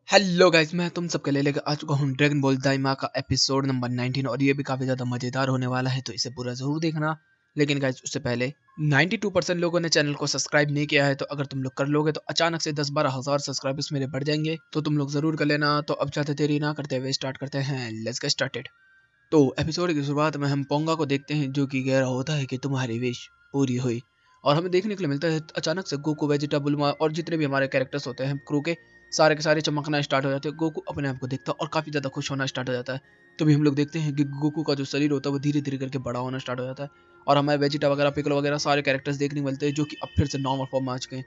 Hello guys, मैं तुम सबके लिए लेकर आ चुका हूँ ड्रैगन बॉल दाइमा का एपिसोड नंबर 19 और ये भी काफ़ी ज़्यादा मज़ेदार होने वाला है, तो इसे पूरा ज़रूर देखना। लेकिन गाइस उससे पहले 92% लोगों ने चैनल को सब्सक्राइब नहीं किया है, तो अगर तुम लोग कर लोगे तो अचानक से 10-12 हज़ार सब्सक्राइबर्स मेरे बढ़ जाएंगे, तो तुम लोग ज़रूर कर लेना। तो अब ज़्यादा देरी ना करते हुए स्टार्ट करते हैं। Let's get started. तो एपिसोड की शुरुआत में हम पोंगा को देखते हैं, जो कि कह रहा होता है कि तुम्हारी विश पूरी हुई। और हमें देखने के लिए मिलता है अचानक से गोकू, वेजिटा, बुल्मा और जितने भी हमारे कैरेक्टर्स होते हैं क्रू के सारे चमकना स्टार्ट हो जाते हैं। गोकू अपने आप को देखता है और काफ़ी ज़्यादा खुश होना स्टार्ट हो जाता है। तभी हम लोग देखते हैं कि गोकू का जो शरीर होता है वो धीरे धीरे करके बड़ा होना स्टार्ट हो जाता है। और हमें वेजिटा वगैरह, पिकलो वगैरह सारे कैरेक्टर्स देखने को मिलते हैं, जो कि अब फिर से नॉर्मल फॉर्म में आ चुके हैं।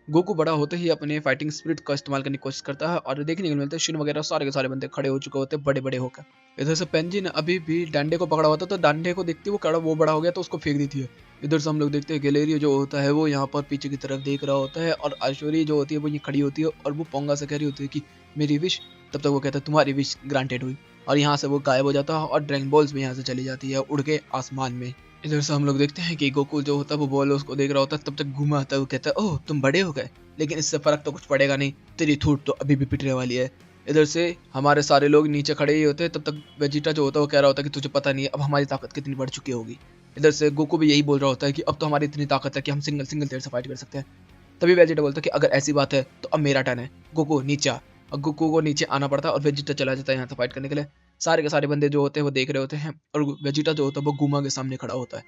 गोकू बड़ा होते ही अपने फाइटिंग स्पिरिट का इस्तेमाल करने की कोशिश करता है और देखने को मिलता है शिन वगैरह सारे के सारे बंदे खड़े हो चुके होते हैं बड़े बड़े होकर। इधर से पेंजी ने अभी भी डंडे को पकड़ा होता, तो डंडे को देखती वो कड़ा वो बड़ा हो गया तो उसको फेंक देती है। इधर से हम लोग देखते हैं गैलेरियो जो होता है वो यहाँ पर पीछे की तरफ देख रहा होता है और ऐश्वर्या जो होती है वो ये खड़ी होती है और वो पोंगा से कह रही होती है कि मेरी विश। तब तक वो कहता है तुम्हारी विश ग्रांटेड हुई। और यहाँ से वो गायब हो जाता है और ड्रैगन बॉल्स भी यहाँ से चली जाती है उड़ के आसमान में। इधर से हम लोग देखते हैं कि गोकुल जो होता है वो बॉल उसको देख रहा होता है, तब तक घूमा आता है। वो कहता है ओह तुम बड़े हो गए, लेकिन इससे फर्क तो कुछ पड़ेगा नहीं, तेरी थूट तो अभी भी पिटने वाली है। इधर से हमारे सारे लोग नीचे खड़े ही होते हैं, तब तक वेजिटा जो होता है वो कह रहा होता है कि तुझे पता नहीं है अब हमारी ताकत कितनी बढ़ चुकी होगी। इधर से गोकू भी यही बोल रहा होता है कि अब तो हमारी इतनी ताकत है कि हम सिंगल सिंगल तेरे से फाइट कर सकते हैं। तभी वेजिटा बोलता है कि अगर ऐसी बात है तो अब मेरा टर्न है, गोकू नीचे आ। और गोकू को नीचे आना पड़ता है और वेजिटा चला जाता है यहाँ से फाइट करने के लिए। सारे के सारे बंदे जो होते हैं वो देख रहे होते हैं और वेजिटा जो होता है वो गुमा के सामने खड़ा होता है।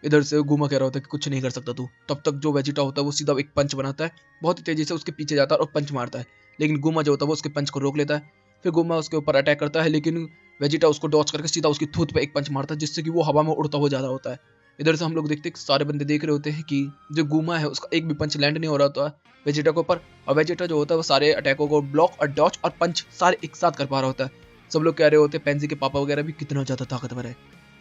इधर से गुमा कह रहा होता है कि कुछ नहीं कर सकता तू। तब तक जो वेजिटा होता है वो सीधा एक पंच बनाता है, बहुत ही तेजी से उसके पीछे जाता है और पंच मारता है। लेकिन गुमा जो होता है वो उसके पंच को रोक लेता है। फिर गुमा उसके ऊपर अटैक करता है, लेकिन वेजिटा उसको डॉच करके सीधा उसकी थूत पे एक पंच मारता है, जिससे कि वो हवा में उड़ता हुआ जा रहा होता है। इधर से हम लोग देखते हैं सारे बंदे देख रहे होते हैं कि जो गुमा है उसका एक भी पंच लैंड नहीं हो रहा होता है वेजिटा के ऊपर। और वेजिटा जो होता है वो सारे अटैकों को ब्लॉक और डॉच और पंच सारे एक साथ कर पा रहा होता है। सब लोग कह रहे होते हैं पेंजी के पापा वगैरह भी कितना ज्यादा ताकतवर है।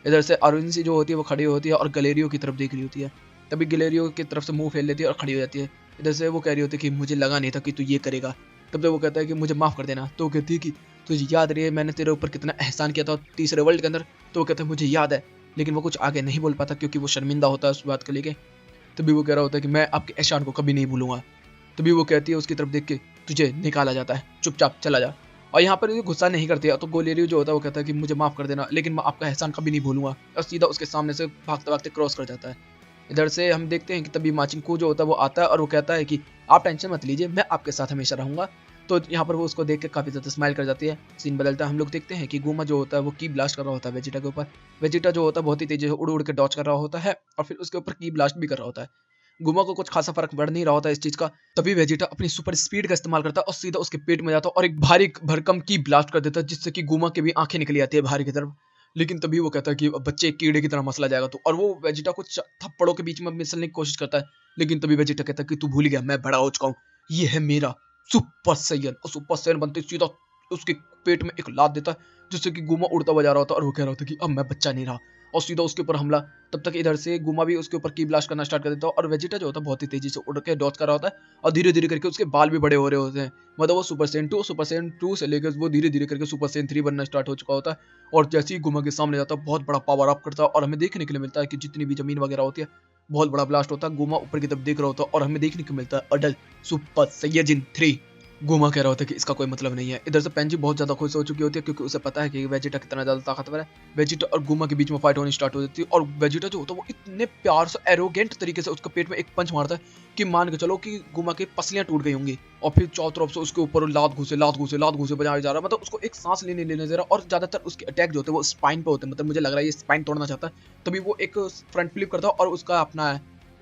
इधर से अरविंद जो होती है वो खड़ी होती है और गलेरियो की तरफ देख रही होती है। तभी गलेरियो की तरफ से मुंह फेर लेती है और खड़ी हो जाती है। इधर से वो कह रही होती है कि मुझे लगा नहीं था कि तू ये करेगा। तब तक वो कहता है कि मुझे माफ कर देना। तो वो कहती है कि तुझे याद रही है मैंने तेरे ऊपर कितना एहसान किया था तीसरे वर्ल्ड के अंदर। तो वो कहता है मुझे याद है, लेकिन वो कुछ आगे नहीं बोल पाता क्योंकि वो शर्मिंदा होता है उस बात को लेके। तभी वो कह रहा होता है कि मैं आपके एहसान को कभी नहीं भूलूंगा। तभी वो कहती है उसकी तरफ देख के तुझे निकाला जाता है, चुपचाप चला जा। और यहाँ पर ये गुस्सा नहीं करती है, तो गोलेरियो जो होता है वो कहता है कि मुझे माफ कर देना, लेकिन मैं आपका एहसान कभी नहीं भूलूंगा। और सीधा उसके सामने से भागते भागते क्रॉस कर जाता है। इधर से हम देखते हैं कि तभी माचिंकू जो होता है वो आता है और वो कहता है कि आप टेंशन मत लीजिए, मैं आपके साथ हमेशा रहूंगा। तो यहाँ पर वो उसको देख के काफी ज्यादा स्माइल कर जाती है। सीन बदलता है, हम लोग देखते हैं कि गुमा जो होता है वो की ब्लास्ट कर रहा होता है वेजिटा के ऊपर। वेजिटा जो होता है बहुत ही तेजी से उड़ उड़ के डॉच कर रहा होता है और फिर उसके ऊपर की ब्लास्ट भी कर रहा होता है। गुमा को कुछ खासा फर्क पड़ नहीं रहा होता इस चीज का। तभी वेजिटा अपनी सुपर स्पीड का इस्तेमाल करता है और सीधा उसके पेट में जाता है और एक भारी भरकम की ब्लास्ट कर देता है, जिससे कि गुमा की भी आंखें निकली आती है बाहर की तरफ। लेकिन तभी वो कहता है कि अब बच्चे एक कीड़े की तरह मसला जाएगा तो, और वो वेजिटा को थप्पड़ों के बीच में मिसलने की कोशिश करता है। लेकिन तभी वेजिटा कहता है कि तू भूल गया मैं बड़ा हो चुका हूँ, ये है मेरा सुपर सैयन। और सुपर सैयन बनते सीधा उसके पेट में एक लात देता है, जिससे कि गुमा उड़ता हुआ जा रहा होता है और वो कह रहा होता है कि अब मैं बच्चा नहीं रहा, और सीधा उसके ऊपर हमला। तब तक इधर से गुमा भी उसके ऊपर की ब्लास्ट करना स्टार्ट कर देता है और वेजिटा जो होता है बहुत ही तेजी से उड़ के डॉच कर रहा होता है और धीरे धीरे करके उसके बाल भी बड़े हो रहे होते हैं। मतलब वो सुपर सेन 2 से लेकर वो धीरे धीरे करके सुपर सेन 3 बनना स्टार्ट हो चुका होता है। और जैसे ही गुमा के सामने जाता है बहुत बड़ा पावर अप करता है और हमें देखने के लिए मिलता है कि जितनी भी जमीन वगैरह होती है बहुत बड़ा ब्लास्ट होता है। गुमा ऊपर की तरफ देख रहा होता है और हमें देखने को मिलता है अडल सुपर सैयजिन 3। गुमा कह रहा होता है कि इसका कोई मतलब नहीं है। इधर से पेंजी बहुत ज्यादा खुश हो चुकी होती है क्योंकि उसे पता है कि वेजिटा कितना ज्यादा ताकतवर है। वेजिटा और गुमा के बीच में फाइट होनी स्टार्ट हो जाती है और वेजिटा जो होता है वो इतने प्यार से एरोगेंट तरीके से उसके पेट में एक पंच मारता है कि मान के चलो कि गुमा की पसलियां टूट गई होंगी। और फिर चारों तरफ से उसके ऊपर लात घुसे बजाया जा रहा है, मतलब उसको एक सांस लेने लेने दे रहा है। और ज्यादातर उसके अटैक जो होते हैं वो स्पाइन पे होते हैं, मतलब मुझे लग रहा है ये स्पाइन तोड़ना चाहता है। तभी वो एक फ्रंट फ्लिप करता है और उसका अपना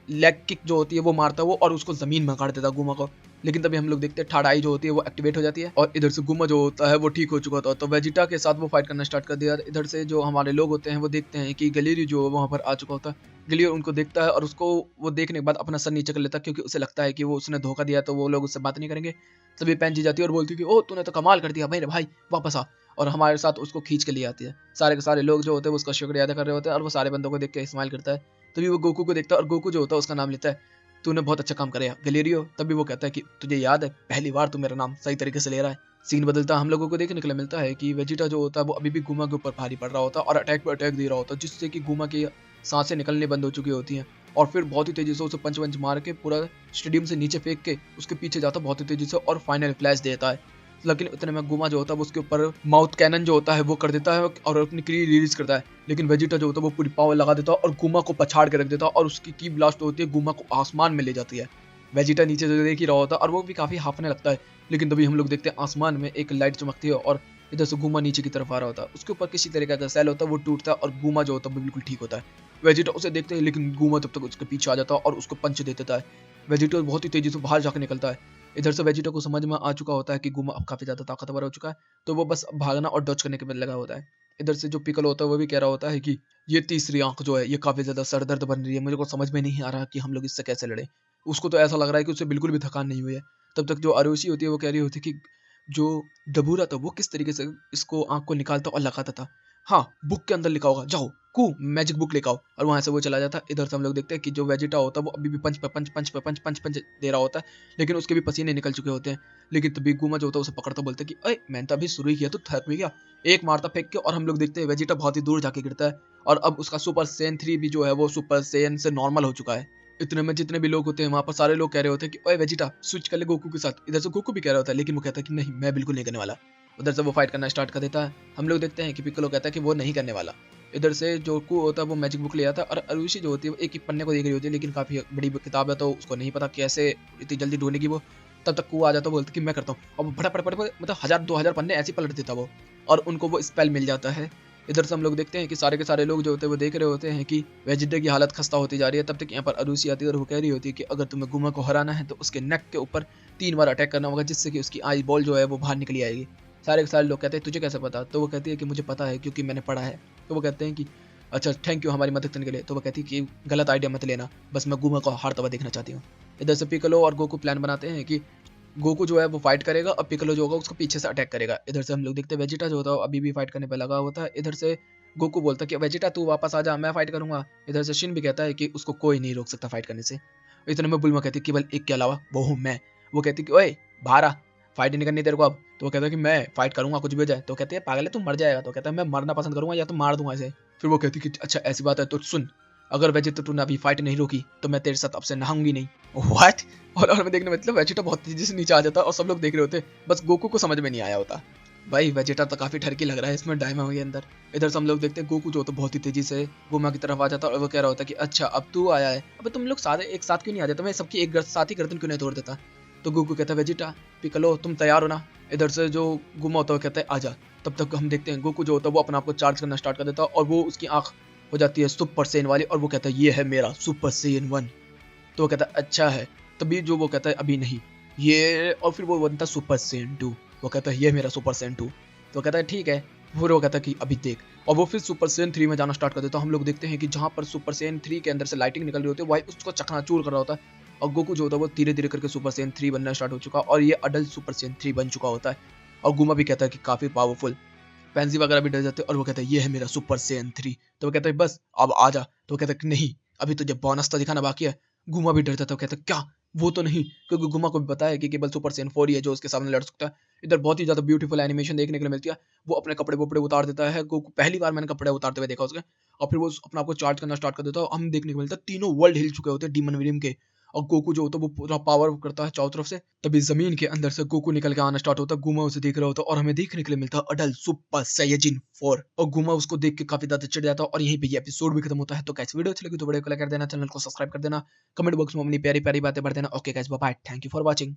लेग किक जो होती है वो मारता है वो और उसको जमीन में गाड़ देता है गुमा को। लेकिन तभी हम लोग देखते हैं थर्ड आई जो होती है वो एक्टिवेट हो जाती है और इधर से गुमा जो होता है वो ठीक हो चुका था, तो वेजिटा के साथ वो फाइट करना स्टार्ट कर दिया। इधर से जो हमारे लोग होते हैं वो देखते हैं कि गलेरियो जो वहां पर आ चुका होता है। गलेरियो उनको देखता है और उसको वो देखने के बाद अपना सर नीचे कर लेता है क्योंकि उसे लगता है कि वो उसने धोखा दिया तो वो लोग उससे बात नहीं करेंगे। तभी पेंजी जाती है और बोलती है कि ओ तूने तो कमाल कर दिया मेरे भाई, वापस आ। और हमारे साथ उसको खींच के लिए आती है। सारे के सारे लोग जो होते हैं उसका शुक्रिया अदा कर रहे होते हैं और वो सारे बंदों को देख के स्माइल करता है। तभी वो गोकू को देखता है और गोकू जो होता है उसका नाम लेता है, तूने बहुत अच्छा काम कराया गलेरियो। तभी वो कहता है कि तुझे याद है पहली बार तू मेरा नाम सही तरीके से ले रहा है। सीन बदलता हम लोगों को देखने के लिए मिलता है कि वेजिटा जो होता है वो अभी भी गुमा के ऊपर भारी पड़ रहा होता है और अटैक पे अटैक दे रहा होता है, जिससे कि गुमा की सांसें निकलने बंद हो चुकी होती हैं। और फिर बहुत ही तेजी से उसे पंच मार के पूरा स्टेडियम से नीचे फेंक के उसके पीछे जाता बहुत ही तेजी से और फाइनल फ्लैश देता है। लेकिन इतने में गुमा जो होता है वो उसके ऊपर माउथ कैनन जो होता है वो कर देता है और अपनी की रिलीज करता है। लेकिन वेजिटा जो होता है वो पूरी पावर लगा देता है और गुमा को पछाड़ के रख देता है और उसकी की ब्लास्ट होती है, गुमा को आसमान में ले जाती है। वेजिटा नीचे से देख ही रहा होता है और वो भी काफी हाफने लगता है। लेकिन तभी हम लोग देखते हैं आसमान में एक लाइट चमकती है और इधर से गुमा नीचे की तरफ आ रहा होता है। उसके ऊपर किसी तरीके का सेल होता है, वो टूटता है और गुमा जो होता है वो बिल्कुल ठीक होता है। वेजिटा उसे देखते हैं लेकिन गुमा तब तक उसके पीछे आ जाता है और उसको पंच दे देता है। वेजिटा बहुत ही तेजी से बाहर जाकर निकलता है। इधर से वेजिटा को समझ में आ चुका होता है कि गुमा अब काफी ज्यादा ताकतवर हो चुका है, तो वो बस भागना और डॉज करने के लिए लगा होता है। इधर से जो पिकल होता है वो भी कह रहा होता है कि ये तीसरी आंख जो है ये काफी ज्यादा सरदर्द बन रही है, मुझे को समझ में नहीं आ रहा कि हम लोग इससे कैसे लड़े। उसको तो ऐसा लग रहा है कि उसे बिल्कुल भी थकान नहीं हुई है। तब तक जो अरुषि होती है वो कह रही होती है कि जो डबूरा था वो किस तरीके से इसको आंख को निकालता और लगाता था। हाँ, बुक के अंदर लिखा होगा, जाओ कू मैजिक बुक लेकर आओ। और वहां से वो चला जाता है। इधर से हम लोग देखते हैं कि जो वेजिटा होता है वो अभी भी पंच पे पंच पंच पे पंच पंच पंच दे रहा होता है, लेकिन उसके भी पसीने निकल चुके होते हैं। लेकिन तभी गुमा जो होता है उसे पकड़ता बोलता है कि अरे मैंने तो अभी शुरू ही किया, तो थक भी गया। एक मारता फेंक के और हम लोग देखते हैं वेजिटा बहुत ही दूर जाके गिरता है और अब उसका सुपर सेन 3 भी जो है वो सुपर सेन से नॉर्मल हो चुका है। इतने में जितने भी लोग होते हैं वहां पर सारे लोग कह रहे होते हैं कि ओए वेजिटा स्विच कर ले गोकू के साथ। इधर से गोकू भी कह रहा होता है लेकिन वो कहता है कि नहीं, मैं बिल्कुल नहीं करने वाला। उधर से वो फाइट करना स्टार्ट कर देता है। हम लोग देखते हैं कि पिक्कोलो कहता है कि वो नहीं करने वाला। इधर से जो कू होता है वो मैजिक बुक ले आता है और अरुषि जो होती है वो एक एक पन्ने को देख रही होती है, लेकिन काफी बड़ी किताब है तो उसको नहीं पता कैसे इतनी जल्दी ढूंढेगी वो। तब तक कू आ जाता है, बोलता है कि मैं करता हूँ और फटाफट मतलब 1000-2000 पन्ने ऐसे ही पलट देता वो और उनको वो स्पेल मिल जाता है। इधर से हम लोग देखते हैं कि सारे के सारे लोग जो होते हैं वो देख रहे होते हैं कि वेजिटे की हालत खस्ता होती जा रही है। तब तक यहाँ पर अरुषि आती है और वो कह रही होती है कि अगर तुम्हें गुमा को हराना है तो उसके नेक के ऊपर 3 बार अटैक करना होगा, जिससे कि उसकी आई बॉल जो है वो बाहर निकली आएगी। सारे के सारे लोग कहते हैं तुझे कैसे पता? तो वो कहती है कि मुझे पता है क्योंकि मैंने पढ़ा है। तो वो कहते हैं कि अच्छा थैंक यू हमारी मदद करने के लिए। तो वो कहती है कि गलत आइडिया मत लेना, बस मैं गुमा को हारता हुआ देखना चाहती हूँ। इधर से पिक्कोलो और गोकू प्लान बनाते हैं कि गोकू जो है वो फाइट करेगा और पिक्कोलो जो होगा उसको पीछे से अटैक करेगा। इधर से हम लोग देखते हैं वेजिटा जो होता है अभी भी फाइट करने पे लगा होता है। इधर से गोकू बोलता है कि वेजिटा तू वापस आ जा, मैं फाइट करूंगा। इधर से शिन भी कहता है कि उसको कोई नहीं रोक सकता फाइट करने से। इतने में बुल्मा कहती है केवल एक के अलावा वो हूँ मैं। वो कहती है कि ओए बाहर आ, फाइट नहीं करनी तेरे को अब। तो वो कहता है कि मैं फाइट करूंगा कुछ भी हो जाए। तो कहते हैं पागल है तू, मर जाएगा। तो कहता है मैं मरना पसंद करूंगा या तो मार दूंगा ऐसे। फिर वो कहती है कि अच्छा ऐसी बात है तो सुन, अगर वेजिटा तूने अभी फाइट नहीं रोकी तो मैं तेरे साथ अब से नहाऊंगी नहीं। व्हाट? और हमें देखने मतलब वेजिटा बहुत तेजी से नीचे आ जाता और सब लोग देख रहे होते, बस गोकू को समझ में नहीं आया होता। भाई वेजिटा तो काफी ठरकी लग रहा है इसमें डायमा के अंदर। इधर से हम लोग देखते हैं गोकू जो तो बहुत ही तेजी से गुमा की तरफ आ जाता है और वो कह रहा होता है कि अच्छा अब तू आया है, अब तुम लोग सारे एक साथ क्यों नहीं आ जाते, मैं सबकी एक साथ ही गर्दन क्यों नहीं तोड़ देता। तो गोकू कहता है वेजिटा पिक्कोलो तुम तैयार हो ना। इधर से जो गुमा होता है कहता है आजा। तब तक हम देखते हैं गोकू जो होता है वो अपने आप को चार्ज करना स्टार्ट कर देता है और वो उसकी आंख हो जाती है सुपर सेन वाली और वो कहता है ये है मेरा सुपर सेन 1। तो वो कहता है अच्छा है। तभी जो वो कहता है अभी नहीं ये, और फिर वो बनता है सुपर सेन 2। वो कहता है ये मेरा सुपर सेन 2। तो वो कहता है ठीक है। फिर वो कहता है कि अभी देख, और वो फिर सुपर सेन 3 में जाना स्टार्ट कर देता है। हम लोग देखते हैं कि जहां पर सुपर सेन 3 के अंदर से लाइटिंग निकल रही होती है वही उसको चकनाचूर कर रहा होता है और गोकू जो होता है वो धीरे धीरे करके सुपर सेन 3 बनना स्टार्ट हो चुका और ये अडल्ट सुपर सेन 3 बन चुका होता है। और गुमा भी कहता है कि काफी पावरफुल। पेंजी वगैरह भी डर जाते हैं और वो कहता है ये है मेरा सुपर सेन 3। तो वो कहता है बस अब आ जा। तो वो कहता है कि नहीं, अभी तुझे बोनस तो दिखाना बाकी है। गुमा भी डर जाता है, कहता है क्या वो तो नहीं, क्योंकि गुमा को भी पता है कि केवल सुपर सेन 4 ही है जो उसके सामने लड़ सकता है। इधर बहुत ही ज्यादा ब्यूटीफुल एनिमेशन देखने के लिए मिलती है। वो अपने कपड़े वपड़े उतार देता है, गोकू पहली बार मैंने कपड़े उतारते हुए देखा उसके। और फिर वो अपने आप को चार्ज करना स्टार्ट कर देता है। हम देखने को मिलता है तीनों वर्ल्ड हिल चुके होते हैं डीमन विलियम के। और गोकू जो होता है वो पूरा पावर करता है चारों तरफ से। तभी जमीन के अंदर से गोकू निकल के आना स्टार्ट होता है। गुमा उसे देख रहा होता है और हमें देखने के लिए मिलता है अडल्ट सुपर साइयाजिन 4। और गुमा उसको देख के काफी ज्यादा चिढ़ जाता है और यहीं पे ये एपिसोड भी खत्म होता है। तो कैसे वीडियो अच्छी लगी तो वीडियो को लाइक कर देना, चैनल को सब्सक्राइब कर देना, कमेंट बॉक्स में अपनी प्यारी प्यारी बातें भर देना। Okay guys bye bye, thank you for watching.